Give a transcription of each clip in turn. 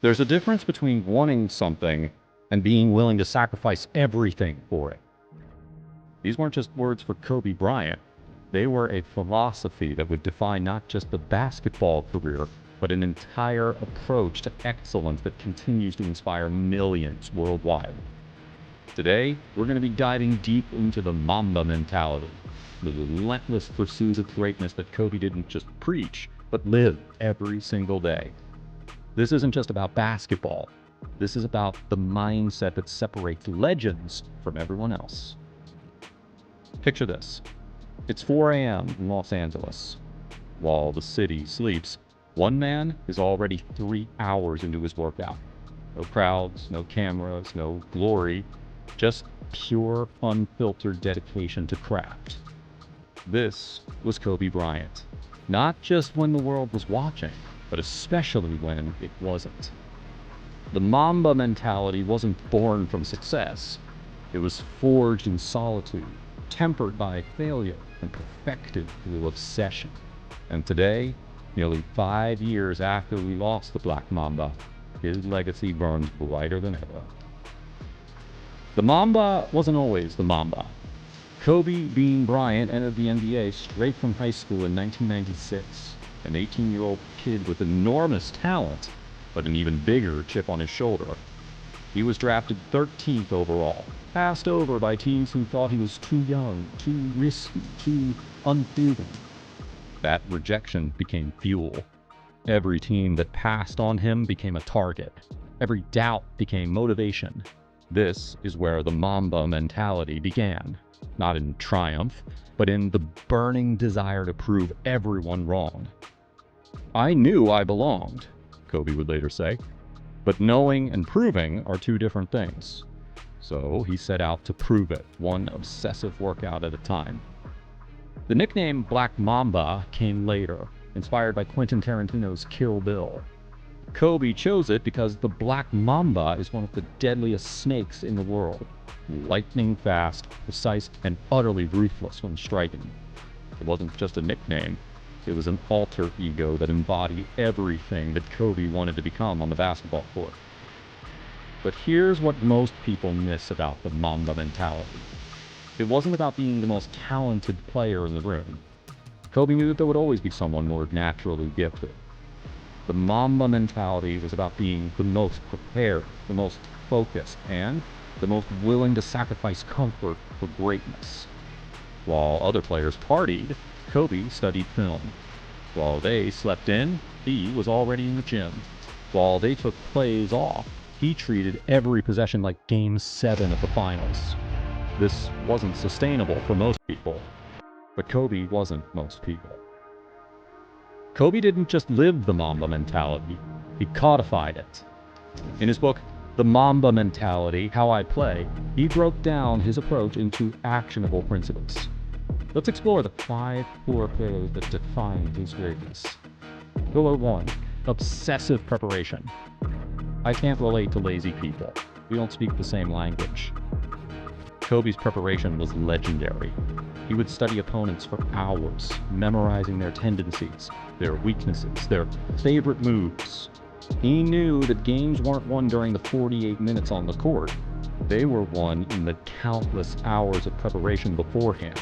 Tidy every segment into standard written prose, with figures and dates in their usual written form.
There's a difference between wanting something and being willing to sacrifice everything for it. These weren't just words for Kobe Bryant. They were a philosophy that would define not just a basketball career, but an entire approach to excellence that continues to inspire millions worldwide. Today, we're going to be diving deep into the Mamba mentality, the relentless pursuit of greatness that Kobe didn't just preach, but live every single day. This isn't just about basketball. This is about the mindset that separates legends from everyone else. Picture this. It's 4 a.m. in Los Angeles. While the city sleeps, one man is already 3 hours into his workout. No crowds, no cameras, no glory, just pure, unfiltered dedication to craft. This was Kobe Bryant. Not just when the world was watching, but especially when it wasn't. The Mamba mentality wasn't born from success. It was forged in solitude, tempered by failure, and perfected through obsession. And today, nearly 5 years after we lost the Black Mamba, his legacy burns brighter than ever. The Mamba wasn't always the Mamba. Kobe Bean Bryant entered the NBA straight from high school in 1996, an 18-year-old kid with enormous talent, but an even bigger chip on his shoulder. He was drafted 13th overall, passed over by teams who thought he was too young, too risky, too unproven. That rejection became fuel. Every team that passed on him became a target. Every doubt became motivation. This is where the Mamba mentality began. Not in triumph, but in the burning desire to prove everyone wrong. "I knew I belonged," Kobe would later say, "but knowing and proving are two different things." So he set out to prove it, one obsessive workout at a time. The nickname Black Mamba came later, inspired by Quentin Tarantino's Kill Bill. Kobe chose it because the Black Mamba is one of the deadliest snakes in the world. Lightning fast, precise, and utterly ruthless when striking. It wasn't just a nickname. It was an alter ego that embodied everything that Kobe wanted to become on the basketball court. But here's what most people miss about the Mamba mentality. It wasn't about being the most talented player in the room. Kobe knew that there would always be someone more naturally gifted. The Mamba mentality was about being the most prepared, the most focused, and the most willing to sacrifice comfort for greatness. While other players partied, Kobe studied film. While they slept in, he was already in the gym. While they took plays off, he treated every possession like Game 7 of the finals. This wasn't sustainable for most people, but Kobe wasn't most people. Kobe didn't just live the Mamba mentality, he codified it. In his book, The Mamba Mentality, How I Play, he broke down his approach into actionable principles. Let's explore the 5 core pillars that defined his greatness. Pillar 1, obsessive preparation. I can't relate to lazy people. We don't speak the same language. Kobe's preparation was legendary. He would study opponents for hours, memorizing their tendencies, their weaknesses, their favorite moves. He knew that games weren't won during the 48 minutes on the court. They were won in the countless hours of preparation beforehand.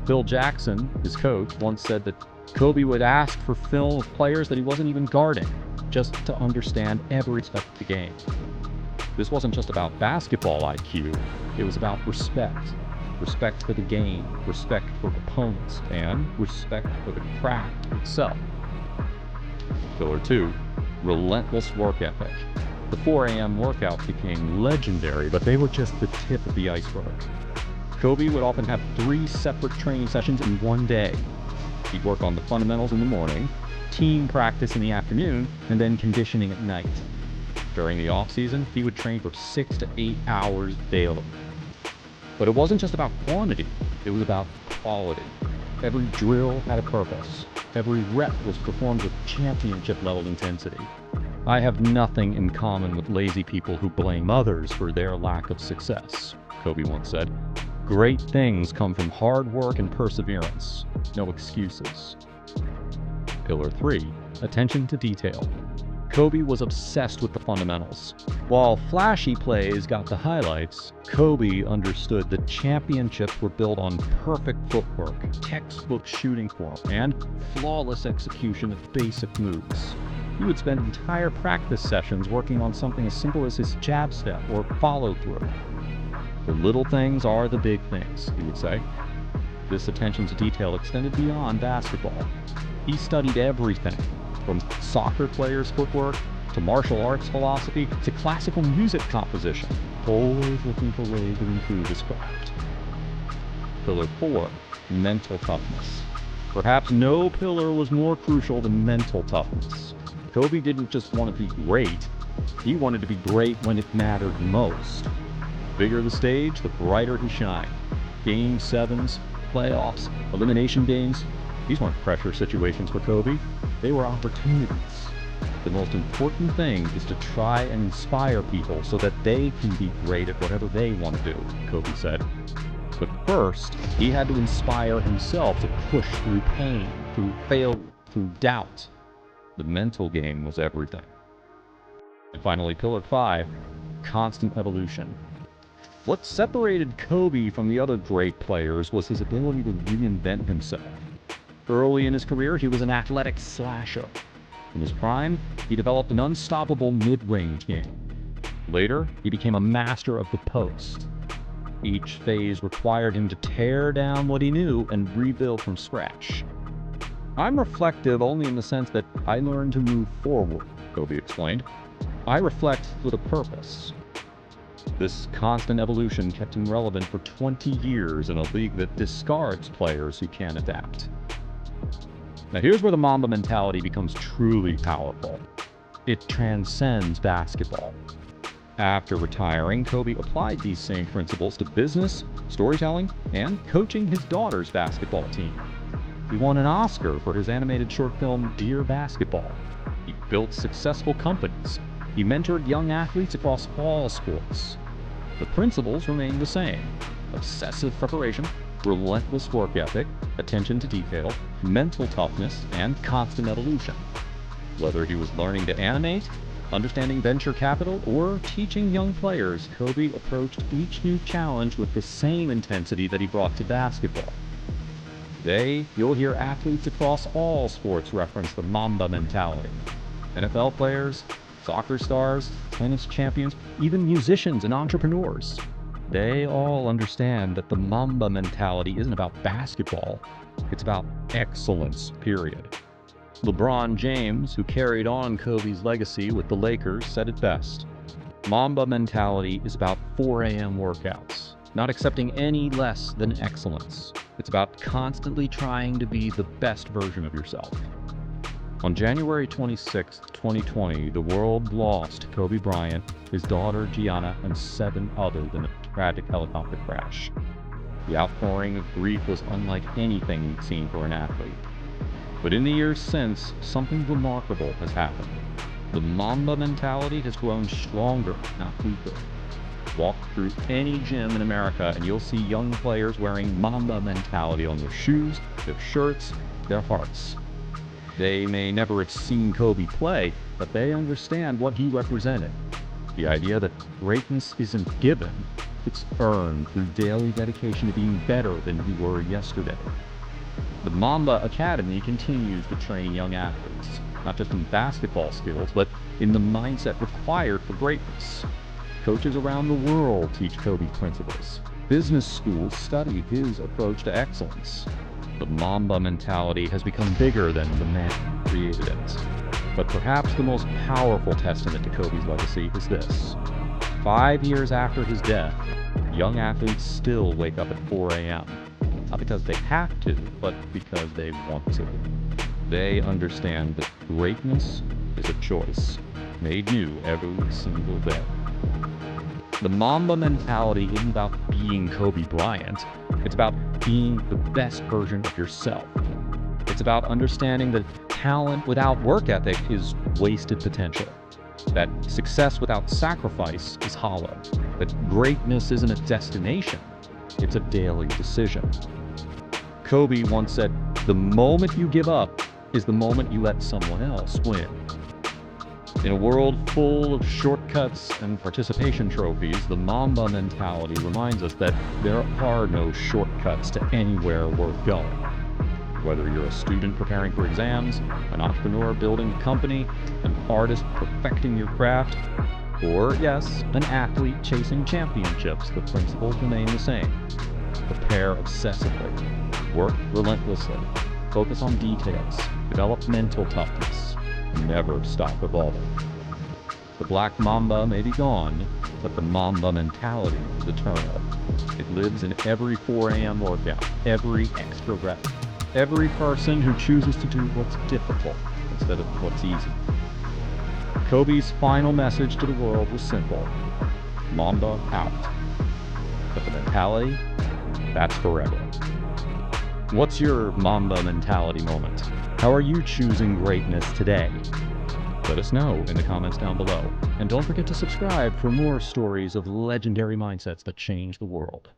Phil Jackson, his coach, once said that Kobe would ask for film of players that he wasn't even guarding, just to understand every aspect of the game. This wasn't just about basketball IQ, it was about respect. Respect for the game, respect for opponents, and respect for the craft itself. Pillar 2, relentless work ethic. The 4 a.m. workouts became legendary, but they were just the tip of the iceberg. Kobe would often have 3 separate training sessions in one day. He'd work on the fundamentals in the morning, team practice in the afternoon, and then conditioning at night. During the off-season, he would train for 6 to 8 hours daily. But it wasn't just about quantity, it was about quality. Every drill had a purpose. Every rep was performed with championship-level intensity. I have nothing in common with lazy people who blame others for their lack of success, Kobe once said. Great things come from hard work and perseverance, no excuses. Pillar 3, attention to detail. Kobe was obsessed with the fundamentals. While flashy plays got the highlights, Kobe understood that championships were built on perfect footwork, textbook shooting form, and flawless execution of basic moves. He would spend entire practice sessions working on something as simple as his jab step or follow-through. The little things are the big things, he would say. This attention to detail extended beyond basketball. He studied everything, from soccer players' footwork to martial arts philosophy to classical music composition, always looking for ways to improve his craft. Pillar 4, mental toughness. Perhaps no pillar was more crucial than mental toughness. Kobe didn't just want to be great, he wanted to be great when it mattered most. The bigger the stage, the brighter he shined. Game 7s, playoffs, elimination games, these weren't pressure situations for Kobe, they were opportunities. The most important thing is to try and inspire people so that they can be great at whatever they want to do, Kobe said. But first, he had to inspire himself to push through pain, through failure, through doubt. The mental game was everything. And finally, pillar 5, constant evolution. What separated Kobe from the other great players was his ability to reinvent himself. Early in his career, he was an athletic slasher. In his prime, he developed an unstoppable mid-range game. Later, he became a master of the post. Each phase required him to tear down what he knew and rebuild from scratch. I'm reflective only in the sense that I learned to move forward, Kobe explained. I reflect with a purpose. This constant evolution kept him relevant for 20 years in a league that discards players who can't adapt. Now here's where the Mamba mentality becomes truly powerful. It transcends basketball. After retiring, Kobe applied these same principles to business, storytelling, and coaching his daughter's basketball team. He won an Oscar for his animated short film, Dear Basketball. He built successful companies. He mentored young athletes across all sports. The principles remained the same: obsessive preparation, relentless work ethic, attention to detail, mental toughness, and constant evolution. Whether he was learning to animate, understanding venture capital, or teaching young players, Kobe approached each new challenge with the same intensity that he brought to basketball. Today, you'll hear athletes across all sports reference the Mamba mentality. NFL players, soccer stars, tennis champions, even musicians and entrepreneurs. They all understand that the Mamba mentality isn't about basketball, it's about excellence, period. LeBron James, who carried on Kobe's legacy with the Lakers, said it best. Mamba mentality is about 4 a.m. workouts, not accepting any less than excellence. It's about constantly trying to be the best version of yourself. On January 26, 2020, the world lost Kobe Bryant, his daughter Gianna, and 7 others in a tragic helicopter crash. The outpouring of grief was unlike anything we'd seen for an athlete. But in the years since, something remarkable has happened. The Mamba mentality has grown stronger, not weaker. Walk through any gym in America and you'll see young players wearing Mamba mentality on their shoes, their shirts, their hearts. They may never have seen Kobe play, but they understand what he represented. The idea that greatness isn't given, it's earned through daily dedication to being better than you were yesterday. The Mamba Academy continues to train young athletes, not just in basketball skills, but in the mindset required for greatness. Coaches around the world teach Kobe principles. Business schools study his approach to excellence. The Mamba mentality has become bigger than the man who created it. But perhaps the most powerful testament to Kobe's legacy is this. 5 years after his death, young athletes still wake up at 4 a.m. Not because they have to, but because they want to. They understand that greatness is a choice, made new every single day. The Mamba mentality isn't about being Kobe Bryant. It's about being the best version of yourself. It's about understanding that talent without work ethic is wasted potential. That success without sacrifice is hollow. That greatness isn't a destination. It's a daily decision. Kobe once said, "The moment you give up is the moment you let someone else win." In a world full of shortcuts and participation trophies, the Mamba mentality reminds us that there are no shortcuts to anywhere worth going. Whether you're a student preparing for exams, an entrepreneur building a company, an artist perfecting your craft, or, yes, an athlete chasing championships, the principles remain the same. Prepare obsessively, work relentlessly, focus on details, develop mental toughness, and never stop evolving. The Black Mamba may be gone, but the Mamba mentality is eternal. It lives in every 4 a.m. workout, every extra rep, every person who chooses to do what's difficult instead of what's easy. Kobe's final message to the world was simple: Mamba out. But the mentality, that's forever. What's your Mamba mentality moment? How are you choosing greatness today? Let us know in the comments down below. And don't forget to subscribe for more stories of legendary mindsets that change the world.